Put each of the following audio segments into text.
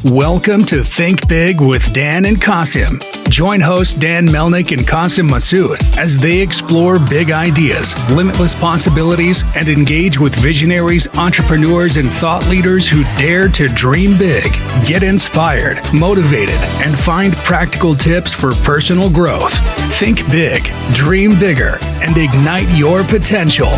Welcome to Think Big with Dan and Qasim. Join hosts Dan Melnick and Qasim Masood as they explore big ideas, limitless possibilities, and engage with visionaries, entrepreneurs, and thought leaders who dare to dream big, get inspired, motivated, and find practical tips for personal growth. Think big, dream bigger, and ignite your potential.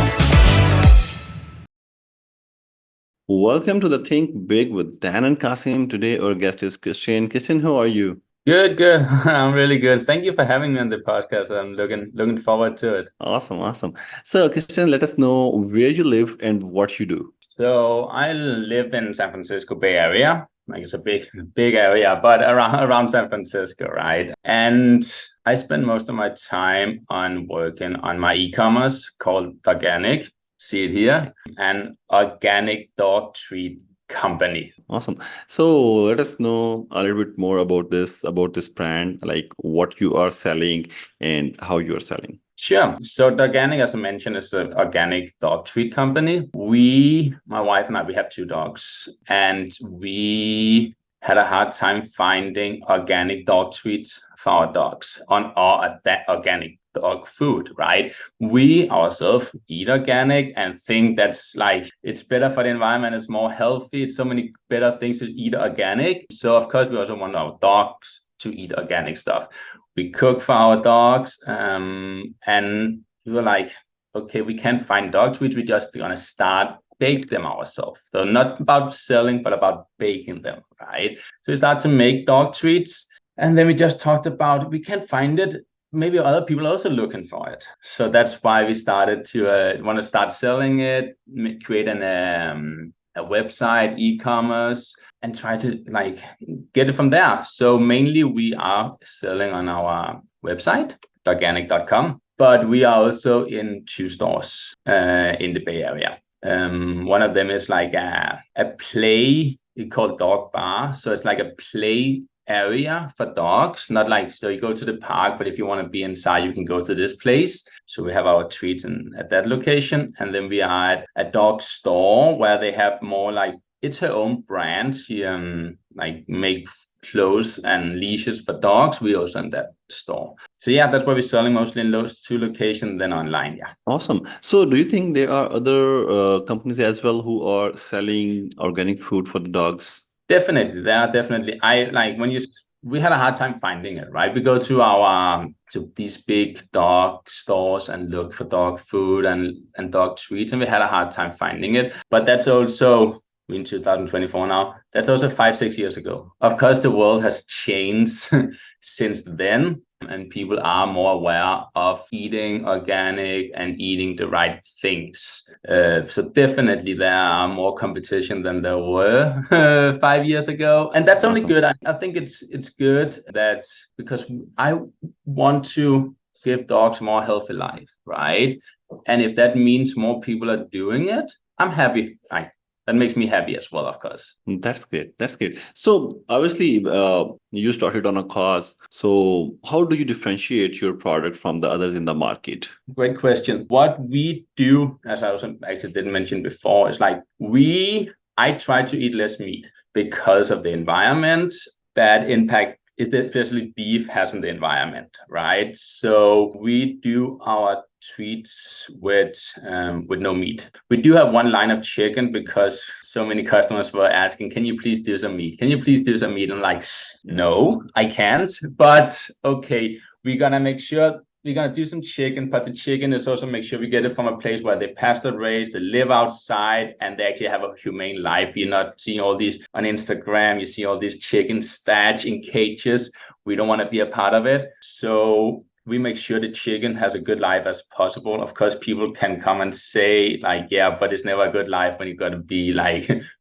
Welcome to the Think Big with Dan and Qasim. Today, our guest is Christian. Christian, how are you? Good. I'm really good. Thank you for having me on the podcast. I'm looking forward to it. Awesome. So, Christian, let us know where you live and what you do. So I live in San Francisco Bay Area. Like it's a big area, but around San Francisco, right? And I spend most of my time on working on my e-commerce called DOGANIC. See it here, an organic dog treat company. Awesome. So let us know a little bit more about this brand, like what you are selling and how you are selling. Sure. So DOGANIC, as I mentioned, is an organic dog treat company. My wife and I, we have 2 dogs, and we had a hard time finding organic dog treats for our dogs on our organic dog food, right? We ourselves eat organic and think that's like, it's better for the environment, it's more healthy, it's so many better things to eat organic. So of course, we also want our dogs to eat organic stuff. We cook for our dogs, and we were like, okay, we can't find dog treats, we're just gonna start bake them ourselves. So not about selling, but about baking them, right? So we start to make dog treats, and then we just talked about, we can't find it. Maybe other people are also looking for it. So that's why we started to want to start selling it, create a website, e-commerce, and try to get it from there. So mainly we are selling on our website, doganic.com, but we are also in 2 stores in the Bay Area. One of them is like a play, we call Dog Bar. So it's like a play area for dogs, not like, so you go to the park, but if you want to be inside, you can go to this place. So we have our treats at that location. And then we are at a dog store where they have more like, it's her own brand. She make clothes and leashes for dogs. We also in that store. So yeah, that's why we're selling mostly in those 2 locations, then online. Yeah. Awesome. So do you think there are other companies as well who are selling organic food for the dogs? Definitely, there are definitely. We had a hard time finding it, right? We go to to these big dog stores and look for dog food and dog treats, and we had a hard time finding it. But that's also in 2024 now. That's also 5-6 years ago. Of course, the world has changed since then, and people are more aware of eating organic and eating the right things. So definitely there are more competition than there were 5 years ago. And that's only good. I think it's good that, because I want to give dogs a more healthy life, right? And if that means more people are doing it, I'm happy. That makes me happy as well, of course. That's great. So obviously, you started on a cause. So how do you differentiate your product from the others in the market? Great question. What we do, as I also actually didn't mention before, is I try to eat less meat because of the environment, bad impact, especially beef has in the environment, right? So we do our treats with no meat. We do have one line of chicken because so many customers were asking, can you please do some meat? I'm like, no, I can't. But okay, we're gonna make sure we're gonna do some chicken, but the chicken is also make sure we get it from a place where they pasture raised, they live outside, and they actually have a humane life. You're not seeing all these on Instagram, you see all these chickens stashed in cages. We don't want to be a part of it. So we make sure the chicken has a good life as possible. Of course, people can come and say yeah, but it's never a good life when you got to be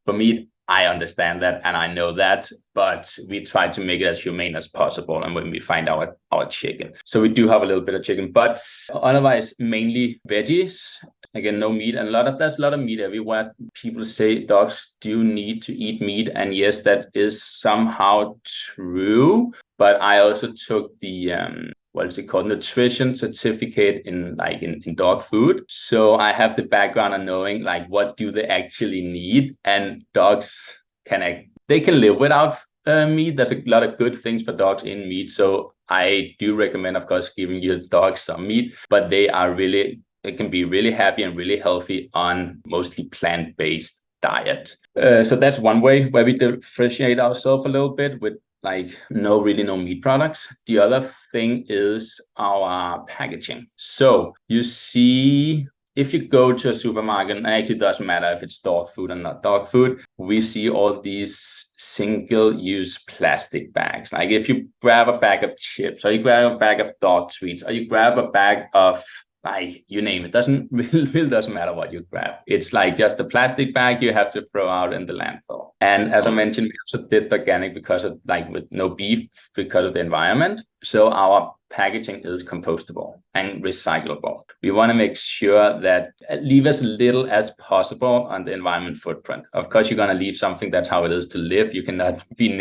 for me, I understand that and I know that, but we try to make it as humane as possible. And when we find our chicken, so we do have a little bit of chicken, but otherwise mainly veggies. Again, no meat, and there's a lot of meat everywhere. People say dogs do need to eat meat, and yes, that is somehow true. But I also took the nutrition certificate in dog food. So I have the background on knowing what do they actually need, and dogs can live without meat. There's a lot of good things for dogs in meat. So I do recommend, of course, giving your dog some meat, but they can be really happy and really healthy on mostly plant-based diet. So that's one way where we differentiate ourselves a little bit with like no meat products. The other thing is our packaging. So you see, if you go to a supermarket, and it actually doesn't matter if it's dog food or not dog food, we see all these single-use plastic bags. Like if you grab a bag of chips, or you grab a bag of dog treats, or you grab a bag of, like, you name it, really doesn't matter what you grab. It's like just a plastic bag you have to throw out in the landfill. And as I mentioned, we also did organic because of, like, with no beef, because of the environment. So our packaging is compostable and recyclable. We want to make sure that leave as little as possible on the environment footprint. Of course, you're going to leave something. That's how it is to live. You cannot be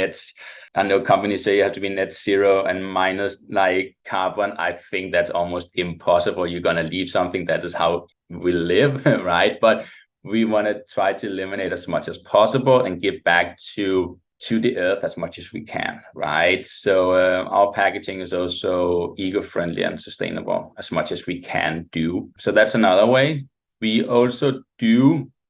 I know companies say you have to be net zero and minus like carbon. I think that's almost impossible. You're going to leave something. That is how we live, right? But we want to try to eliminate as much as possible and give back to the earth as much as we can, right? So our packaging is also eco-friendly and sustainable as much as we can do. So that's another way. We also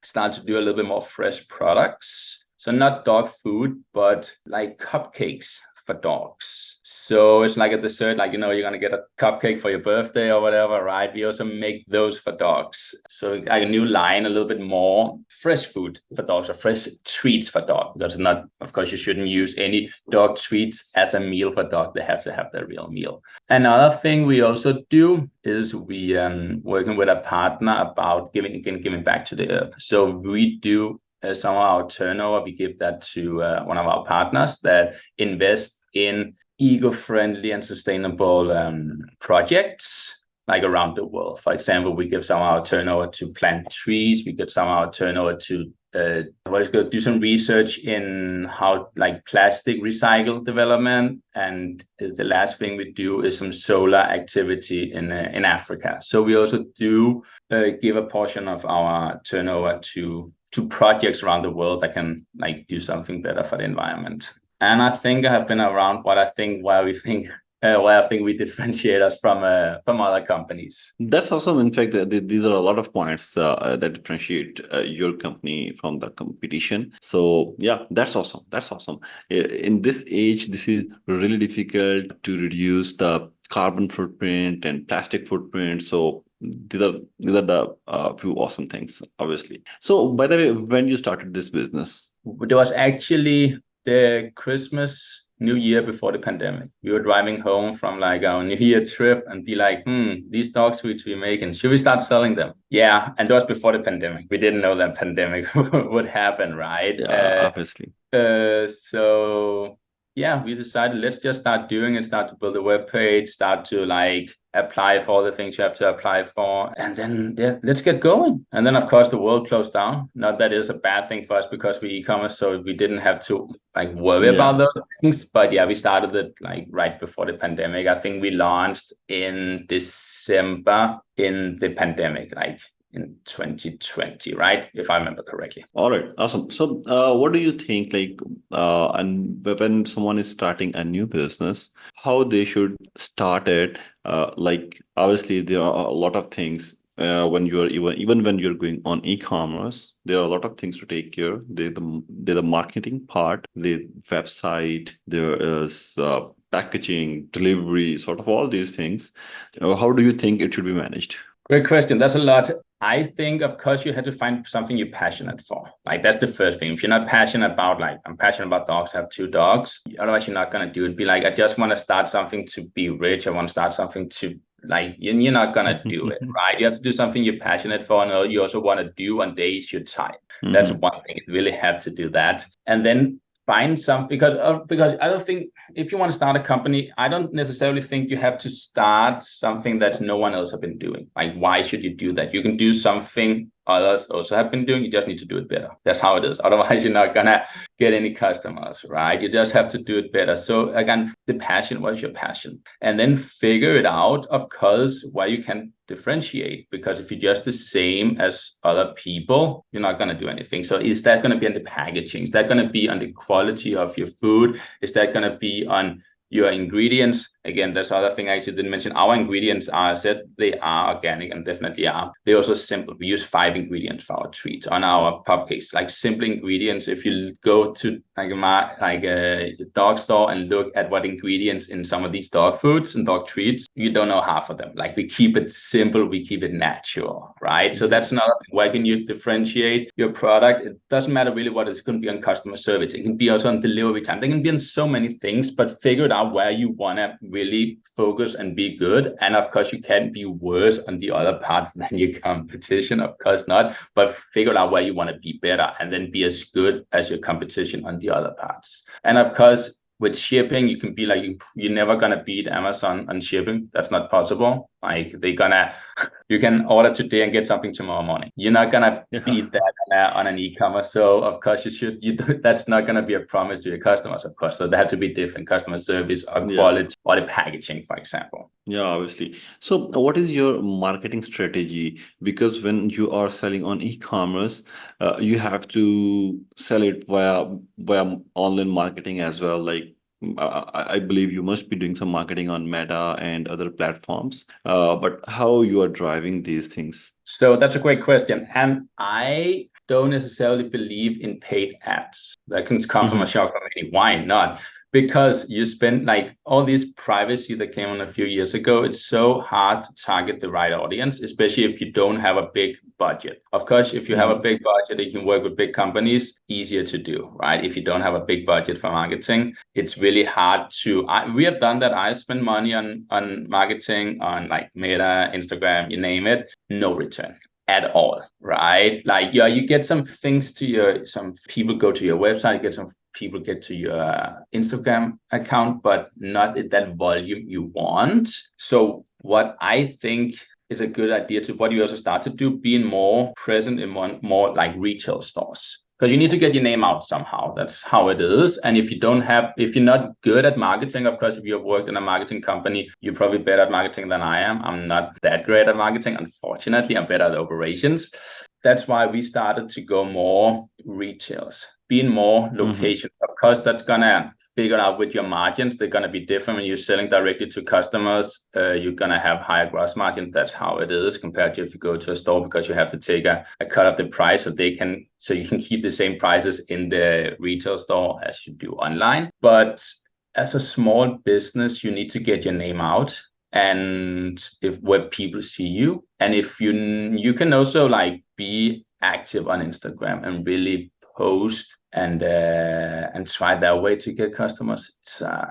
start to do a little bit more fresh products. So not dog food, but like cupcakes for dogs. So it's like a dessert, like, you're going to get a cupcake for your birthday or whatever, right? We also make those for dogs. So like a new line, a little bit more fresh food for dogs, or fresh treats for dogs. Because not, of course, you shouldn't use any dog treats as a meal for dog. They have to have their real meal. Another thing we also do is we working with a partner about giving back to the earth. So we do some of our turnover, we give that to one of our partners that invest in eco-friendly and sustainable projects like around the world. For example, we give some of our turnover to plant trees. We give some of our turnover to do some research in how, like, plastic recycle development. And the last thing we do is some solar activity in Africa. So we also do give a portion of our turnover to projects around the world that can, like, do something better for the environment. And I think I have been around where I think we differentiate us from other companies. That's awesome. In fact, these are a lot of points that differentiate your company from the competition. So yeah, that's awesome. That's awesome. In this age, this is really difficult to reduce the carbon footprint and plastic footprint. So these are the few awesome things, obviously. So by the way, when you started this business? There was actually the Christmas New Year before the pandemic. We were driving home from like our New Year trip and be like, these dog treats we're making, should we start selling them? Yeah. And that was before the pandemic. We didn't know that pandemic would happen, right? Yeah, obviously. So yeah, we decided, let's just start doing it, start to build a web page, start to like apply for all the things you have to apply for, and then let's get going. And then, of course, the world closed down. Not that is a bad thing for us because we e-commerce, so we didn't have to like worry about those things. But yeah, we started it like right before the pandemic. I think we launched in December in the pandemic, like in 2020, right? If I remember correctly. All right, awesome. So what do you think, like, and when someone is starting a new business, how they should start it? Like, obviously, there are a lot of things when you're even when you're going on e-commerce, there are a lot of things to take care. There's the marketing part, the website, there is packaging, delivery, sort of all these things. How do you think it should be managed? Great question. That's a lot. I think, of course, you have to find something you're passionate for. Like, that's the first thing. If you're not passionate about, like, I'm passionate about dogs, I have 2 dogs. Otherwise, you're not going to do it. Be like, I just want to start something to be rich. I want to start something to, like, you're not going to do it, right? You have to do something you're passionate for, and you also want to do on days you're tired. That's one thing. You really have to do that. And then find some, because I don't think, if you want to start a company, I don't necessarily think you have to start something that no one else have been doing. Like, why should you do that? You can do something others also have been doing. You just need to do it better. That's how it is. Otherwise, you're not gonna get any customers, right? You just have to do it better. So again, the passion, what's your passion? And then figure it out, of course, where you can differentiate, because if you're just the same as other people, you're not going to do anything. So is that going to be on the packaging? Is that going to be on the quality of your food? Is that going to be on your ingredients? Again, that's other thing I actually didn't mention. Our ingredients are, I said, they are organic and definitely are. They're also simple. We use 5 ingredients for our treats on our cupcakes, like simple ingredients. If you go to a dog store and look at what ingredients in some of these dog foods and dog treats, you don't know half of them. Like, we keep it simple, we keep it natural, right? So that's another thing. Where can you differentiate your product? It doesn't matter really what it's going to be on customer service. It can be also on delivery time. They can be on so many things, but figure it out where you want to really focus and be good. And of course, you can't be worse on the other parts than your competition, of course not, but figure out where you want to be better and then be as good as your competition on the other parts. And of course, with shipping, you can be like, you're never going to beat Amazon on shipping. That's not possible. Like, you can order today and get something tomorrow morning. You're not going to beat that on an e-commerce. So of course that's not going to be a promise to your customers, of course. So they have to be different customer service or quality or the packaging, for example. Yeah, obviously. So what is your marketing strategy? Because when you are selling on e-commerce, you have to sell it via online marketing as well. Like, I believe you must be doing some marketing on Meta and other platforms, but how you are driving these things? So that's a great question. And I don't necessarily believe in paid ads. That can come from a shock for many. Why not? Because you spend like all this privacy that came on a few years ago. It's so hard to target the right audience, especially if you don't have a big budget. Of course, if you have a big budget, you can work with big companies, easier to do, right? If you don't have a big budget for marketing, it's really hard to, we have done that. I spend money on marketing on like Meta, Instagram, you name it, no return at all, right? Like, you get some things some people go to your website, you get some people get to your Instagram account, but not at that volume you want. So what I think is a good idea to what you also start to do, being more present in more like retail stores. Because you need to get your name out somehow. That's how it is. And if you're not good at marketing, of course, if you've worked in a marketing company, you're probably better at marketing than I am. I'm not that great at marketing, unfortunately. I'm better at operations. That's why we started to go more retails, being more location. Of course, that's going to figure out with your margins. They're going to be different when you're selling directly to customers. You're going to have higher gross margin. That's how it is compared to if you go to a store, because you have to take a cut of the price so you can keep the same prices in the retail store as you do online. But as a small business, you need to get your name out, and where people see you. And if you can also like be active on Instagram and really post and try that way to get customers.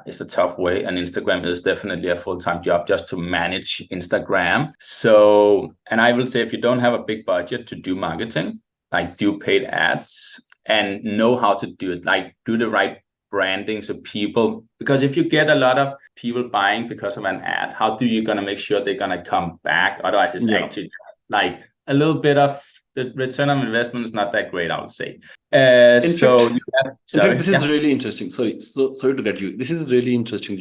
It's a tough way, and Instagram is definitely a full-time job just to manage Instagram. So, and I will say, if you don't have a big budget to do marketing, like do paid ads and know how to do it, like do the right branding. So because if you get a lot of people buying because of an ad, how do you going to make sure they're going to come back? Otherwise, it's actually like a little bit of the return on investment is not that great, I would say. This is really interesting. Sorry to get you. This is really interesting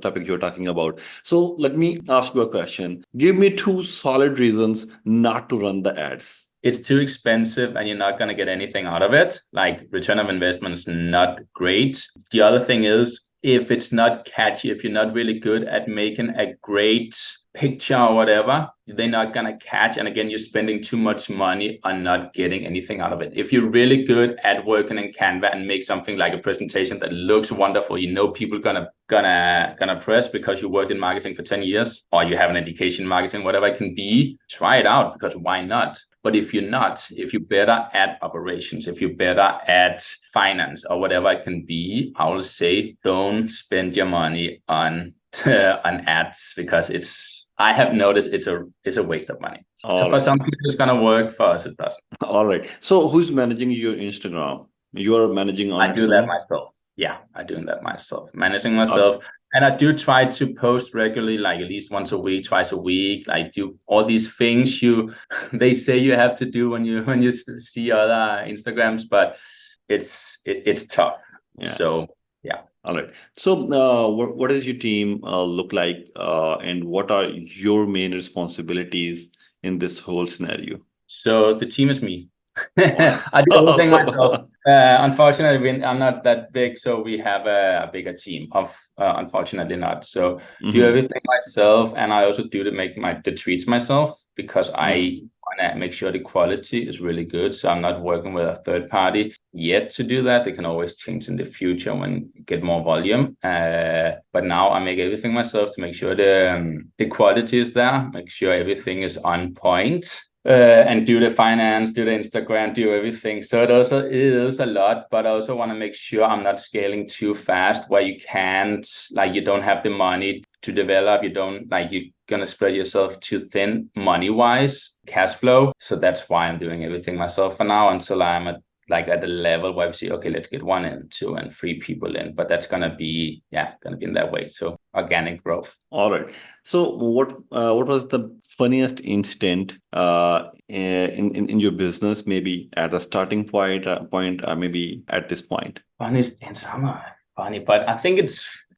topic you're talking about. So let me ask you a question. Give me 2 solid reasons not to run the ads. It's too expensive and you're not going to get anything out of it. Like, return of investment is not great. The other thing is, if it's not catchy, if you're not really good at making a great picture or whatever, they're not going to catch. And again, you're spending too much money on not getting anything out of it. If you're really good at working in Canva and make something like a presentation that looks wonderful, people gonna press because you worked in marketing for 10 years, or you have an education in marketing, whatever it can be, try it out, because why not? But if you're better at operations, if you're better at finance or whatever it can be, I will say don't spend your money on ads, because I have noticed it's a waste of money. So for some people it's gonna work, for us it doesn't. All right. So who's managing your Instagram? You are managing on I do that myself. Yeah, I'm doing that myself. Managing myself. And I do try to post regularly, like at least once a week, twice a week, like do all these things they say you have to do when you see other Instagrams, but it's tough. Yeah. So yeah. All right. So, what does your team look like, and what are your main responsibilities in this whole scenario? So the team is me. I do everything myself. Unfortunately, I'm not that big, so we have a bigger team. Unfortunately, not. So do everything myself, and I also do the tweets myself because I want to make sure the quality is really good. So I'm not working with a third party yet to do that. It can always change in the future when you get more volume. But now I make everything myself to make sure the quality is there, make sure everything is on point. And do the finance, do the Instagram, do everything. So it is a lot, but I also want to make sure I'm not scaling too fast where you can't, like you don't have the money to develop. You don't, like you're going to spread yourself too thin money-wise, cash flow. So that's why I'm doing everything myself for now until I'm at the level where we see, okay, let's get 1 and 2 and 3 people in, but that's gonna be in that way. So organic growth. All right. So what was the funniest incident in your business? Maybe at a starting point, or maybe at this point. Funniest incident, funny, but I think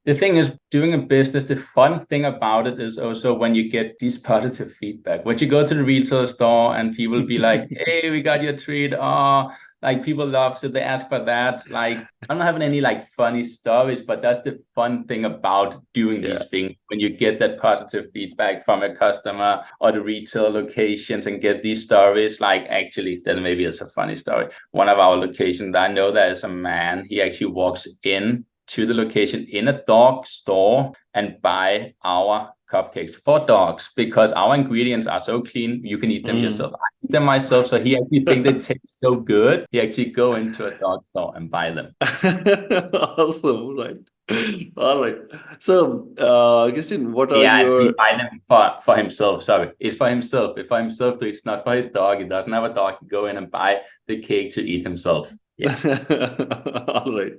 the thing is, doing a business, the fun thing about it is also when you get these positive feedback. When you go to the retail store and people be like, hey, we got your treat. Oh, like people love, so they ask for that. Like, I'm not having any like funny stories, but that's the fun thing about doing these things. When you get that positive feedback from a customer or the retail locations and get these stories, like actually, then maybe it's a funny story. One of our locations, I know there is a man, he actually walks in to the location in a dog store and buy our cupcakes for dogs because our ingredients are so clean you can eat them yourself. I eat them myself, so he actually thinks they taste so good. He actually go into a dog store and buy them. Awesome, right? All right. So, Christian, what are your? He buy them for himself. Sorry, it's for himself. It's for himself, so it's not for his dog. He doesn't have a dog. He go in and buy the cake to eat himself. Yeah. All right.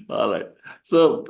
All right. So,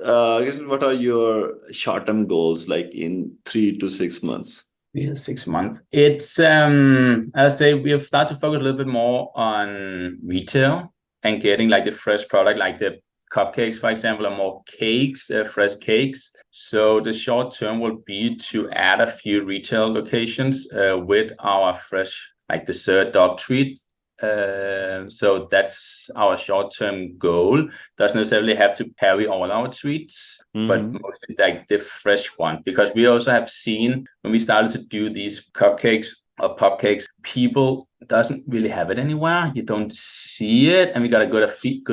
what are your short-term goals, like in 3 to 6 months? 3 to 6 months. It's I say we have started to focus a little bit more on retail and getting like the fresh product, like the cupcakes, for example, or more cakes, fresh cakes. So the short term will be to add a few retail locations with our fresh, like dessert dog treat. So that's our short-term goal. Doesn't necessarily have to carry all our treats, but mostly like the fresh one. Because we also have seen when we started to do these cupcakes or pupcakes, people doesn't really have it anywhere. You don't see it, and we got a good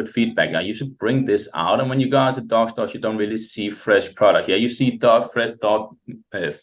feedback. Now you should bring this out, and when you go out to dog stores, you don't really see fresh product. Yeah, you see fresh dog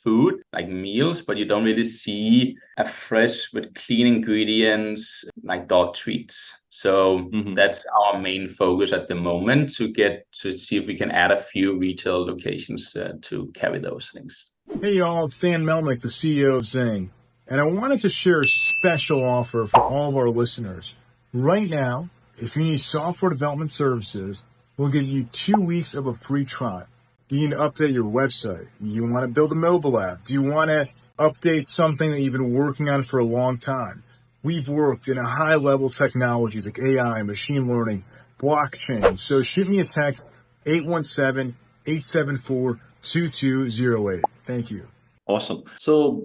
food like meals, but you don't really see a fresh with clean ingredients like dog treats. So that's our main focus at the moment, to see if we can add a few retail locations to carry those things. Hey y'all, it's Dan Melnick, the CEO of Zing. And I wanted to share a special offer for all of our listeners. Right now, if you need software development services, we'll give you 2 weeks of a free trial. Do you need to update your website? Do you want to build a mobile app? Do you want to update something that you've been working on for a long time? We've worked in a high-level technologies like AI, machine learning, blockchain. So shoot me a text, 817-874-2208. Thank you. Awesome. So,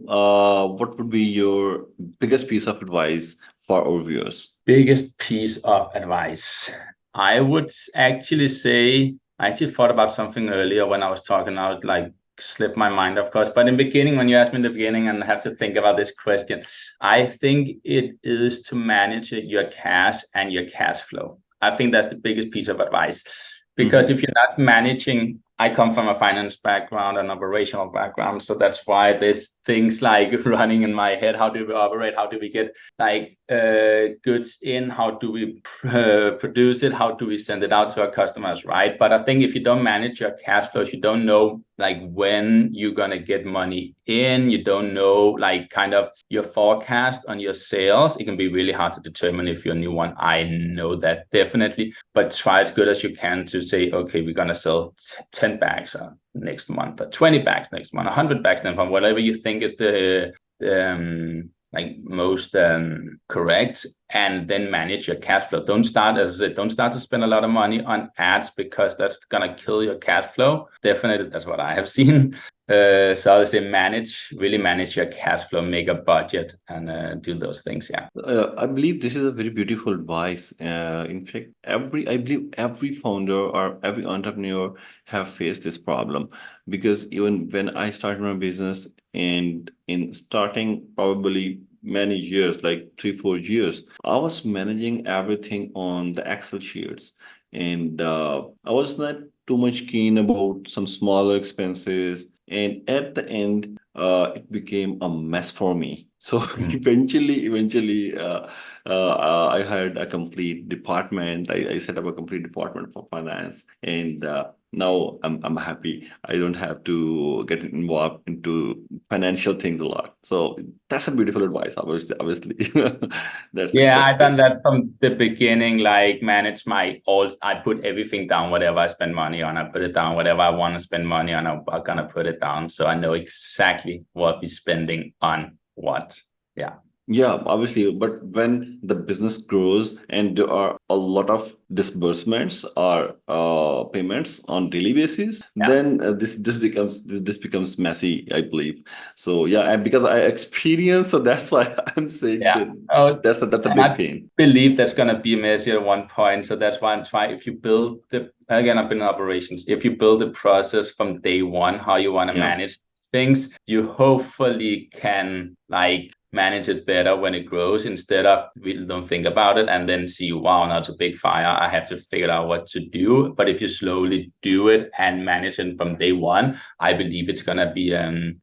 what would be your biggest piece of advice for our viewers? Biggest piece of advice. I would actually say, I actually thought about something earlier when I was talking out, like slipped my mind, of course. But in the beginning, when you asked me in the beginning and I have to think about this question, I think it is to manage your cash and your cash flow. I think that's the biggest piece of advice. Because if you're not managing, I come from a finance background, an operational background. So that's why there's things like running in my head. How do we operate? How do we get like goods in? How do we produce it? How do we send it out to our customers, right? But I think if you don't manage your cash flows, you don't know like when you're going to get money in. You don't know like kind of your forecast on your sales. It can be really hard to determine if you're a new one. I know that definitely. But try as good as you can to say, okay, we're going to sell 10 10 bags next month, or 20 bags next month, 100 bags next month, whatever you think is the like most correct, and then manage your cash flow. Don't start, as I said, don't start to spend a lot of money on ads, because that's gonna kill your cash flow. Definitely, that's what I have seen. So I would say really manage your cash flow, make a budget, and do those things. Yeah. I believe this is a very beautiful advice. In fact, I believe every founder or every entrepreneur have faced this problem, because even when I started my business, and in starting probably many years, like 3-4 years, I was managing everything on the Excel sheets, and I was not too much keen about some smaller expenses, and at the end it became a mess for me. So eventually I had a complete department. I set up a complete department for finance, and now I'm happy. I don't have to get involved into financial things a lot. So that's a beautiful advice. Obviously, that's I've done great. that from the beginning. Like, manage I put everything down. Whatever I spend money on, I put it down. Whatever I want to spend money on, I'm gonna put it down. So I know exactly what we're spending on what. Yeah. Yeah, obviously, but when the business grows and there are a lot of disbursements or payments on daily basis, then this becomes messy, I believe. So yeah, and because I experienced, so that's why I'm saying that that's a big pain. I believe that's gonna be messy at one point. So that's why I'm trying. If you build I've been in operations. If you build the process from day one, how you want to manage things, you hopefully can manage it better when it grows, instead of we don't think about it and then see, wow, now it's a big fire, I have to figure out what to do. But if you slowly do it and manage it from day one, I believe it's gonna be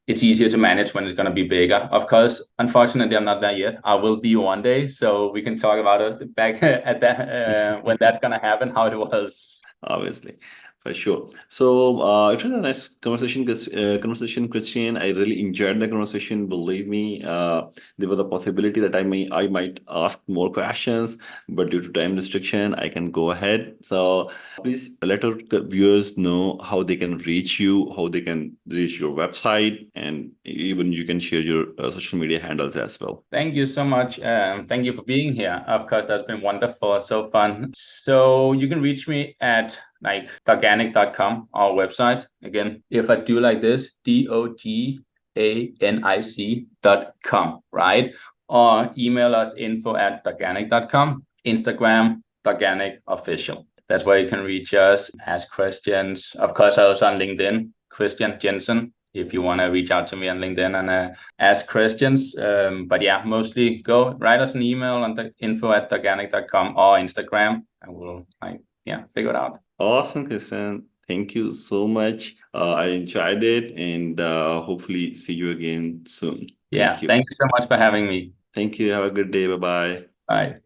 it's easier to manage when it's gonna be bigger. Of course, unfortunately, I'm not there yet. I will be one day, so we can talk about it back at that when that's gonna happen, how it was. Obviously, for sure. So it was a nice conversation, Christian. I really enjoyed the conversation. Believe me, there was a possibility that I might ask more questions, but due to time restriction, I can go ahead. So please let our viewers know how they can reach you, how they can reach your website, and even you can share your social media handles as well. Thank you so much. Thank you for being here. Of course, that's been wonderful, so fun. So you can reach me at DOGANIC.com, our website. Again, if I do like this, DOGANIC.com, right? Or email us info@DOGANIC.com, Instagram, DOGANIC Official. That's where you can reach us, ask questions. Of course, I also on LinkedIn, Christian Jensen, if you want to reach out to me on LinkedIn and ask questions. But yeah, mostly go write us an email on the info@doganic.com or Instagram, and we'll figure it out. Awesome, Christian. Thank you so much. I enjoyed it, and hopefully see you again soon. Thank you so much for having me. Thank you. Have a good day. Bye-bye. Bye.